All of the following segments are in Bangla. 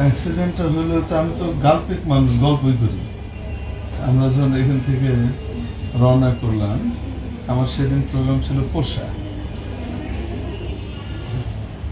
অ্যাক্সিডেন্টটা হলো তো আমি তো গাল্পিক মানুষ, গল্পই করি। আমরা যখন এখান থেকে রওনা করলাম, আমার সেদিন প্রোগ্রাম ছিল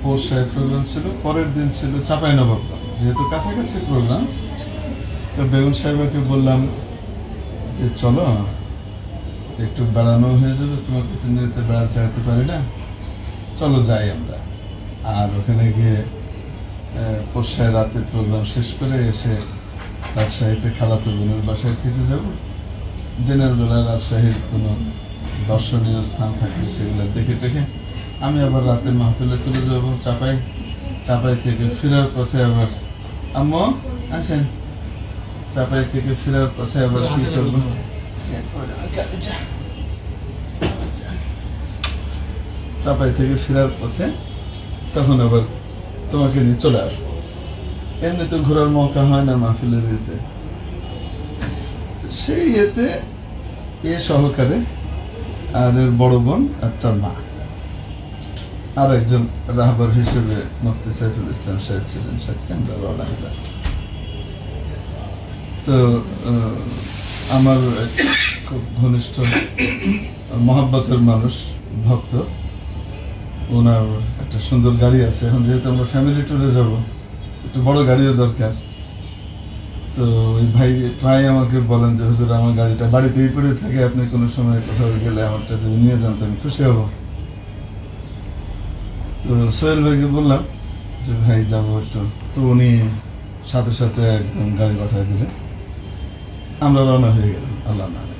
পোষায় প্রোগ্রাম ছিল, পরের দিন ছিল চাঁপাইনবাবগঞ্জ। যেহেতু কাছাকাছি প্রোগ্রাম, তো বেগম সাহেবকে বললাম যে চলো একটু বেড়ানো হয়ে যাবে, তোমার প্রতিনিয়ত বেড়াতে যেতে পারি না, চলো যাই আমরা। আর ওখানে গিয়ে পোষায় রাতে প্রোগ্রাম শেষ করে এসে রাজশাহীতে খালাতো বোনের বাসায় থেকে যাব। দিনের বেলা রাজশাহীর কোনো দর্শনীয় স্থান থাকলে সেগুলো দেখে টেখে আমি আবার রাতের মাহফিলে চলে যাবো চাপাই থেকে ফেরার পথে আবার আম্মু আসেন, চাপাই থেকে ফেরার পথে আবার কি করবো, চাপাই থেকে ফেরার পথে তখন আবার তোমাকে নিয়ে চলে আসবো। এমনি তো ঘোরার মৌকা হয় না মাহফিলের ইয়েতে। সেই ইয়েতে সহকারে আর এর বড় বোন আর তার মা আর একজন রাহবার হিসেবে মুফতি সাইফুল ইসলাম সাহেব ছিলেন সাথে। আমরা রওনা হলাম। তো আমার খুব ঘনিষ্ঠ মহাব্বতের মানুষ, ভক্ত, ওনার একটা সুন্দর গাড়ি আছে। এখন যেহেতু আমরা ফ্যামিলি ট্যুরে যাব, একটু বড় গাড়িও দরকার। তো ওই ভাই প্রায় আমাকে বলেন যে হুজুর আমার গাড়িটা বাড়িতেই পড়ে থাকে, আপনি কোনো সময় কোথাও গেলে আমারটা যদি নিয়ে যান তো আমি খুশি হব। তো সোহেল ভাইকে বললাম যে ভাই যাবো একটু, তো উনি সাথে সাথে একদম গাড়ি পাঠায় দিলেন। আমরা রওনা হয়ে গেলাম আল্লাহ নামে।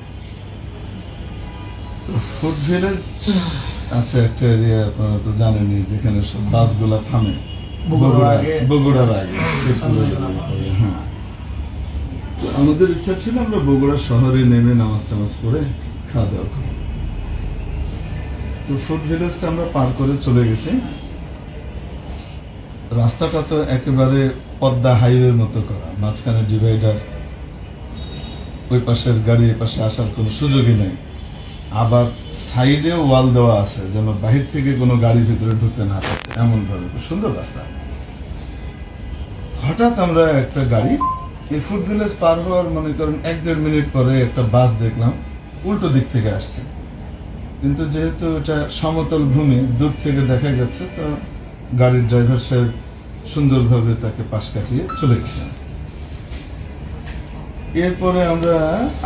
তো ফুড ভিলেজ আছে একটা এরিয়া, আপনারা তো জানেনই, যেখানে সব বাসগুলা থামে বগুড়ার আগে। হ্যাঁ, তো আমাদের ইচ্ছা ছিল আমরা বগুড়া শহরে নেমে নামাজ টামাজ পড়ে খাওয়া দাওয়া করি। তো ফুড ভিলেজটা আমরা পার করে চলে গেছি। রাস্তাটা তো একেবারে পদ্মা হাইওয়ের মতো করা, মাঝখানে ডিভাইডার, ওই পাশের গাড়ি এ পাশে আসার কোনো সুযোগই নেই। আবার সাইডে ওয়াল দেওয়া আছে যেন বাহির থেকে কোনো গাড়ি ভিতরে ঢুকতে না পারে, এমন ভাবে সুন্দর রাস্তা। হঠাৎ আমরা একটা গাড়ি এই ফুড ভিলেজ পার হওয়ার মনে করেন 1-1.5 মিনিট পরে একটা বাস দেখলাম উল্টো দিক থেকে আসছে। কিন্তু যেহেতু এটা সমতল ভূমি, দূর থেকে দেখা গেছে, তো গাড়ির ড্রাইভার সাহেব সুন্দরভাবে তাকে পাশ কাটিয়ে চলে গেছেন। এরপরে আমরা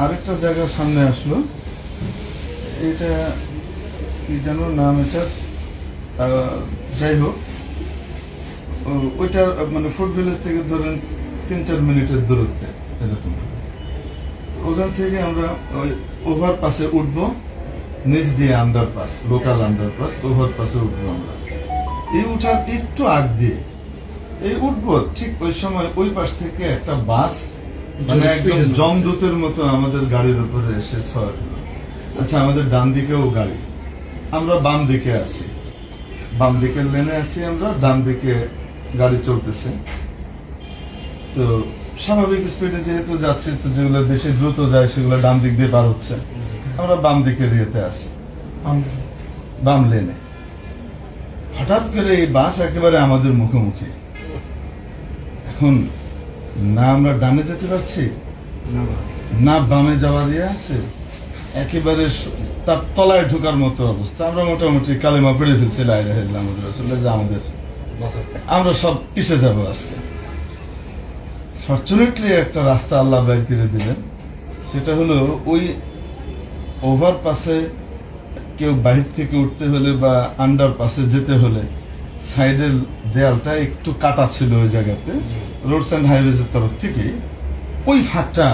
আরেকটা জায়গার সামনে আসলো, এটা কি যেন নাম এটার, যাই হোক ওইটা মানে ফুড ভিলেজ থেকে ধরেন 3-4 মিনিটের দূরত্বে এরকম। ওখান থেকে আমরা ওই ওভারপাসে উঠবো, নিচ দিয়ে আন্ডারপাস, লোকাল আন্ডারপাস, ওভারপাসে উঠবো আমরা। এই উঠার একটু আগ দিয়ে এই উঠবো, ঠিক ওই সময় ওই পাশ থেকে একটা বাস মানে একদম জমদূতের মতো আমাদের গাড়ির উপরে এসে সর। আচ্ছা, আমাদের ডান দিকেও গাড়ি, আমরা বাম দিকে আছি, বাম দিকের লেনে আছি আমরা, ডান দিকে গাড়ি চলতেছে। তো স্বাভাবিক স্পিডে যেহেতু যাচ্ছে, তো যেগুলো বেশি দ্রুত যায় সেগুলো ডান দিক দিয়ে পার হচ্ছে, আমরা বাম দিকের ইয়েতে আছি, বাম লেনে। হঠাৎ করে এই বাস একেবারে আমাদের মুখোমুখি। এখন না আমরা ডানে যেতে পারছি, না বামে যাওয়া দিয়ে আছে, একেবারে তার তলায় ঢোকার মতো অবস্থা। আমরা মোটামুটি কালিমা পড়ে ফেলছি লা ইলাহা ইল্লাল্লাহ মুহাম্মাদুর রাসূলুল্লাহ, যে আমাদের আমরা সব পিছে যাবো আজকে। ফরচুনেটলি একটা রাস্তা আল্লাহ বের করে দিলেন, সেটা হলো ওই ওভারপাসে কেউ বাহির থেকে উঠতে হলে বা আন্ডারপাসে যেতে হলে সাইডের দেয়ালটা একটু কাটা ছিল ওই জায়গাতে, রোডস অ্যান্ড হাইওয়েজ এর তরফ থেকে ওই ফাঁকটা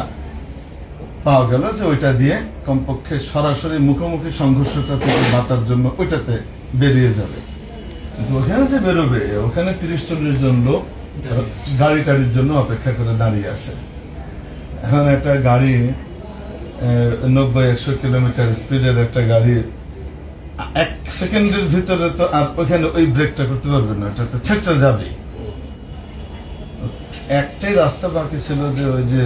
পাওয়া গেল, যে ওইটা দিয়ে কমপক্ষে সরাসরি মুখোমুখি সংঘর্ষটা থেকে বাঁচার জন্য ওইটাতে বেরিয়ে যাবে। কিন্তু ওখানে যে বেরোবে, ওখানে 30-40 জন লোক গাড়ি টাড়ির জন্য অপেক্ষা করে দাঁড়িয়ে আছে। এখন একটা গাড়ি 90-100 কিলোমিটার স্পিডের একটা গাড়ি 1 সেকেন্ডের ভিতরে তো আর ওখানে ওই ব্রেকটা করতে পারবে না, এটা তো ছেঁচড়ে যাবে। একটাই রাস্তা বাকি ছিল, যে ওই যে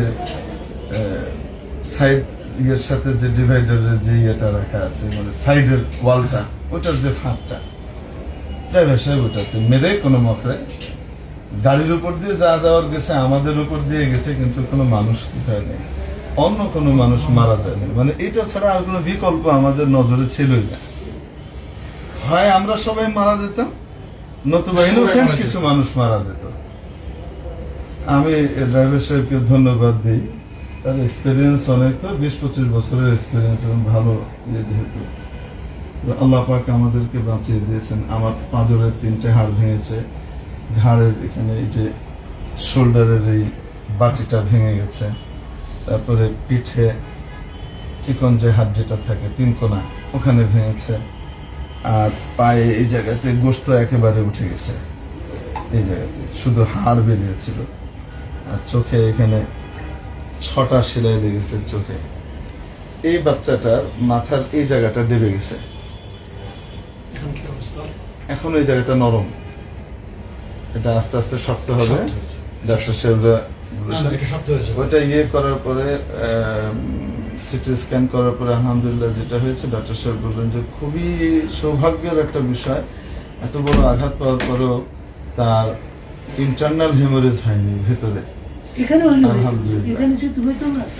সাইড ইয়ের সাথে যে ডিভাইডারের যে ইয়েটা রাখা আছে, মানে সাইডের ওয়ালটা, ওটার যে ফাঁকটা, ড্রাইভার সাহেব ওটাতে মেরে কোনো মকরে গাড়ির উপর দিয়ে যা যাওয়ার গেছে আমাদের উপর দিয়ে গেছে, কিন্তু কোনো মানুষ কোথায় নেই, অন্য কোনো মানুষ মারা যায়নি। মানে এটা ছাড়া আর কোনো বিকল্প আমাদের নজরে ছিলই না। হয় আমরা সবাই মারা যেতাম, নতুবা ইনোসেন্ট কিছু মানুষ মারা যেত। আমি ড্রাইভার সাহেবকে ধন্যবাদ দিই, তার এক্সপিরিয়েন্স অনেক, তো 20-25 বছরের এক্সপিরিয়েন্স, ভালো যেহেতু আল্লাহ পাক আমাদেরকে বাঁচিয়ে দিয়েছেন। আমার পাঁজরের 3টে হাড় ভেঙেছে, ঘাড়ের এখানে এই যে শোল্ডারের এই বাটিটা ভেঙে গেছে, তারপরে পিঠে চিকন যে হাড় যেটা থাকে 3 কোনা ওখানে ভেঙেছে, আর পায়ে এই জায়গাতে গোশত একেবারে উঠে গেছে, এই জায়গাতে শুধু হাড় বেরিয়েছিল, আর চোখে এখানে 6টা সেলাই লেগেছে চোখে। এই বাচ্চাটার মাথার এই জায়গাটা ডেবে গেছে, এখন এই জায়গাটা নরম, এটা আস্তে আস্তে শক্ত হবে। ডাক্তার সাহেবরা ওটা ইয়ে করার পরে সিটি স্ক্যান করার পরে আলহামদুলিল্লাহ যেটা হয়েছে, ডাক্তার সাহেব বললেন যে খুবই সৌভাগ্যের একটা বিষয়, এত বড় আঘাত পাওয়ার পরেও তার ইন্টারনাল হেমোরেজ হয়নি ভেতরে।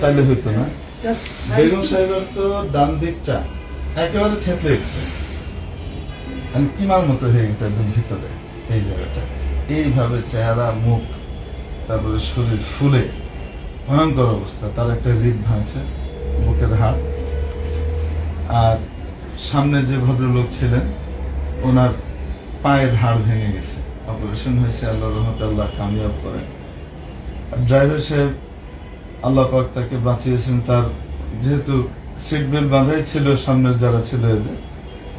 তাইলে হইতো না। বেগম সাহেবের তো ডান দিকটা একেবারে থেতলে গেছে, কিমার মতো হয়ে গেছে একদম ভিতরে এই জায়গাটা, এইভাবে চেহারা, মুখ, তারপরে শরীর ফুলে ভয়ঙ্কর অবস্থা। তার একটা রিড ভাঙছে, বুকের হাড়। আর সামনে যে ভদ্রলোক ছিলেন ওনার পায়ের হাড় ভেঙে গেছে, অপারেশন হয়েছে, আল্লাহ রহমতে আল্লাহ কামিয়াব করেন। ড্রাইভার সাহেব আল্লাহ পাক তাকে বাঁচিয়েছেন, তার যেহেতু সিট বেল্ট বাঁধাই ছিল সামনের যারা ছিল এদের,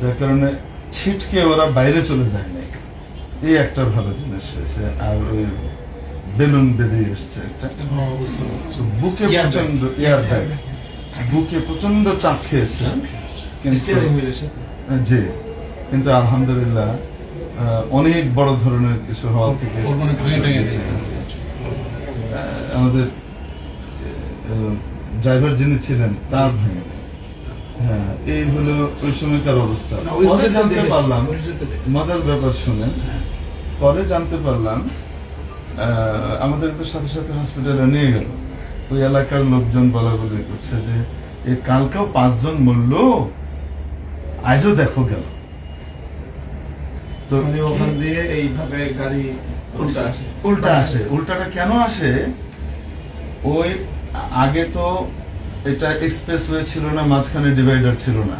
যার কারণে ছিটকে ওরা বাইরে চলে যায় নাই, এই একটা ভালো জিনিস হয়েছে। আর ওই বেলুন বেরিয়ে এসছে একটা, বুকে প্রচন্ড এয়ার ব্যাগ, বুকে প্রচন্ড চাপ খেয়েছে, জি, কিন্তু আলহামদুলিল্লাহ অনেক বড় ধরনের কিছু হওয়া থেকে আমাদের ড্রাইভার যিনি ছিলেন তার ভেঙে। হ্যাঁ, এই হলো ওই সময়কার অবস্থা। পরে জানতে পারলাম, মজার ব্যাপার শুনেন, পরে জানতে পারলাম আমাদেরকে সাথে সাথে হসপিটালে নিয়ে গেল। ওই এলাকার লোকজন বলা বলি করছে যে এই কালকেও 5 জন মরল, আজও দেখো গেল। তো ওখান দিয়ে এইভাবে গাড়ি উল্টা আসে। উল্টাটা কেন আসে? ওই আগে তো এটা এক্সপ্রেসওয়ে ছিল না, মাঝখানে ডিভাইডার ছিল না।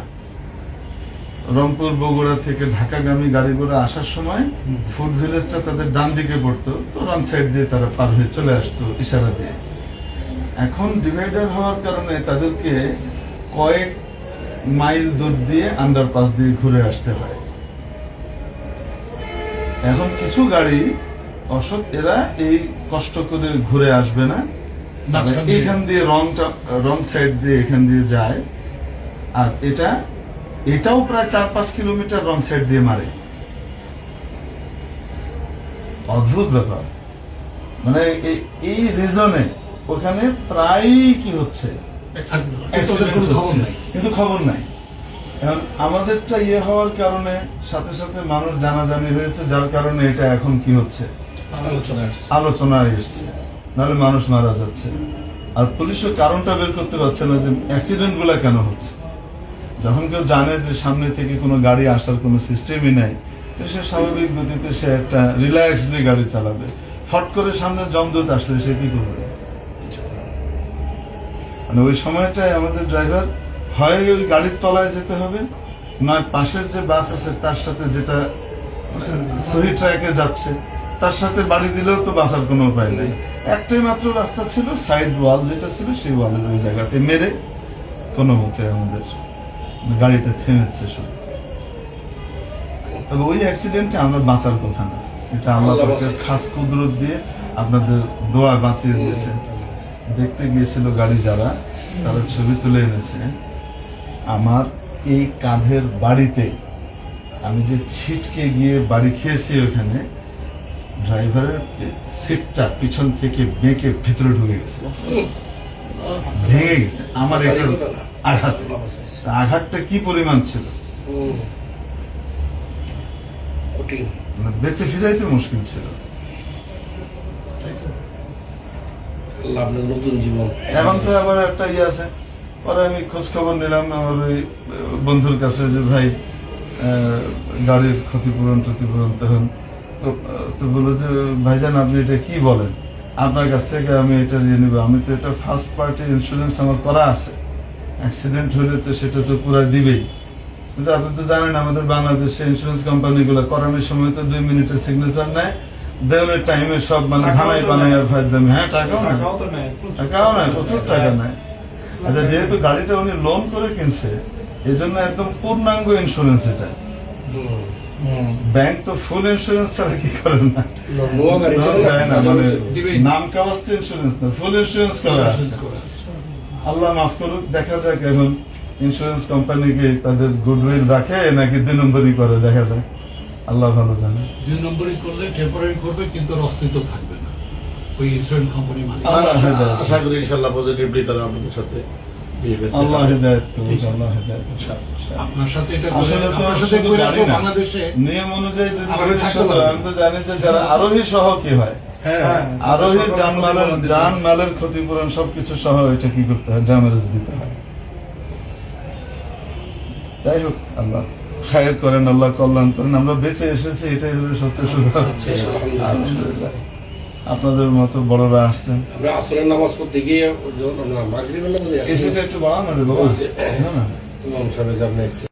রংপুর বগুড়া থেকে ঢাকাগামী গাড়িগুলো আসার সময় ফুড ভিলেজটা তাদের ডান দিকে পড়তো, তো রং সাইড দিয়ে তারা পার হয়ে চলে আসতো ইশারা দিয়ে। এখন ডিভাইডার হওয়ার কারণে তাদেরকে কয়েক মাইল দূর দিয়ে আন্ডারপাস দিয়ে ঘুরে আসতে হয়। এখন কিছু গাড়ি অসৎ, এরা এই কষ্ট করে ঘুরে আসবে না, এখান দিয়ে রং সাইড দিয়ে এখান দিয়ে যায়, আর এটাও প্রায় 4-5 কিলোমিটার রং সাইড দিয়ে মারে। অদ্ভুত ব্যাপার, মানে এই রিজনে ওখানে প্রায় কি হচ্ছে কিন্তু খবর নাই। এখন আমাদেরটা ইয়ে হওয়ার কারণে সাথে সাথে মানুষ জানাজানি হয়েছে, যার কারণে এটা এখন কি হচ্ছে আলোচনায় এসছে, নাহলে মানুষ মারা যাচ্ছে। আর পুলিশও কারণটা বের করতে পারছে না যে অ্যাক্সিডেন্ট গুলা কেন হচ্ছে। যখন কেউ জানে যে সামনে থেকে কোনো গাড়ি আসার কোনো সিস্টেমই নাই, সে স্বাভাবিক গতিতে সে একটা রিল্যাক্সলি গাড়ি চালাবে। ফট করে সামনে জমদূত আসলে সে কি করবে? মানে ওই সময়টায় আমাদের ড্রাইভার হয় ওই গাড়ির তলায় যেতে হবে, নয় পাশের যে বাস আছে তার সাথে, যেটা সহি ট্র্যাকে যাচ্ছে, তার সাথে বাড়ি দিলেও তো বাঁচার কোনো উপায় নেই। একটাই মাত্র রাস্তা ছিল, সাইড ওয়াল যেটা ছিল, সেই ওয়ালের ওই জায়গাতে মেরে কোনো মতে আমাদের গাড়িটা থেমেছে শুধু। তবে ওই অ্যাক্সিডেন্টে আমরা বাঁচার কথা না, এটা আল্লাহ পাকের খাস কুদরত দিয়ে আপনাদের দোয়া বাঁচিয়ে দিয়েছে। দেখতে গিয়েছিল গাড়ি যারা, তারা ছবি তুলে এনেছে। আমার এই কাঁধের বাড়িতে আমি যে ছিটকে গিয়ে বাড়ি খেয়েছি, ওখানে ড্রাইভারের সিটটা পিছন থেকে বেঁকে ভিতরে ঢুকে গেছে, ভেঙে গেছে আমার এটার আঘাতে। আঘাতটা কি পরিমাণ ছিল! কঠিন। মানে বেঁচে ফিরাইতে মুশকিল ছিল। আল্লাহ আপনার নতুন জীবন। এখন তো আবার একটা ইয়ে আছে, পরে আমি খোঁজ খবর নিলাম আমার ওই বন্ধুর কাছে যে ভাই গাড়ির ক্ষতিপূরণ তখন তো বললো যে ভাইজান আপনি এটা কি বলেন, আপনার কাছ থেকে আমি এটা নিয়ে নিবো, আমি তো এটা ফার্স্ট পার্টি ইন্স্যুরেন্স আমার করা আছে, অ্যাক্সিডেন্ট হলে তো সেটা তো পুরো দিবেই। কিন্তু আপনি তো জানেন আমাদের বাংলাদেশে ইন্স্যুরেন্স কোম্পানিগুলো করানোর সময় তো 2 মিনিটের সিগনেচার নেয়, দেওয়ার টাইমে সব মানে ধানাই বানাই আর ফায়দামি। হ্যাঁ, টাকাও নেয়, টাকাও নেয়, প্রচুর টাকা নেয়। আচ্ছা, যেহেতু গাড়িটা উনি লোন করে কিনছে, এই জন্য একদম পূর্ণাঙ্গ ইন্স্যুরেন্স এটা। ব্যাংক তো ফুল ইন্স্যুরেন্স ছাড়া কি করে না, নোয়া গাড়ি লোন চলে দেয় না, না, মানে দিবেই। নাম কাওয়াস্তে ইন্স্যুরেন্স না, ফুল ইন্স্যুরেন্স করা আছে। আল্লাহ মাফ করুক, দেখা যাক এখন ইন্স্যুরেন্স কোম্পানিকে তাদের গুডউইল রাখে নাকি 2 নম্বরই করে, দেখা যাক, আল্লাহ ভালো জানে। 2 নম্বরই করলে টেম্পোরারি করবে, কিন্তু ওর অস্তিত্ব থাকবে না ওই ইন্স্যুরেন্স কোম্পানি মালিক। আল্লাহ হেদায়েত আশা করি ইনশাআল্লাহ পজিটিভলি তারা আপনাদের সাথে বিহেভ করতে আল্লাহ পারবে। হেদায়েত করুক, আল্লাহ হেদায়েত করুক। আপনার সাথে এটা আসলে তো আপনার সাথে শুধু করে গাড়ি না, বাংলাদেশে নিয়ম অনুযায়ী যদি আমাদের গাড়ি থাকতে চলে, পারবে। আমি তো জানি যে যারা আরোহী সহ কি হয়, হ্যাঁ, আরোহীর জানমালের ক্ষতিপূরণ সবকিছু সহ এটা কি করতে হয়, ড্যামেজ দিতে হয়। যাই হোক, আল্লাহ খায়ের করেন, আল্লাহ কল্যাণ করেন, আমরা বেঁচে এসেছি, এটাই হলো সত্য সুখবর। আলহামদুলিল্লাহ। আপনাদের মতো বড়রা আসছেন। আমরা আসরের নামাজ পড়তে গিয়ে মাগরিবের নামাজে আসি এসিটা একটু বাড়ানো দেবো বাবা? না না ইমাম সাহেব জানাইছে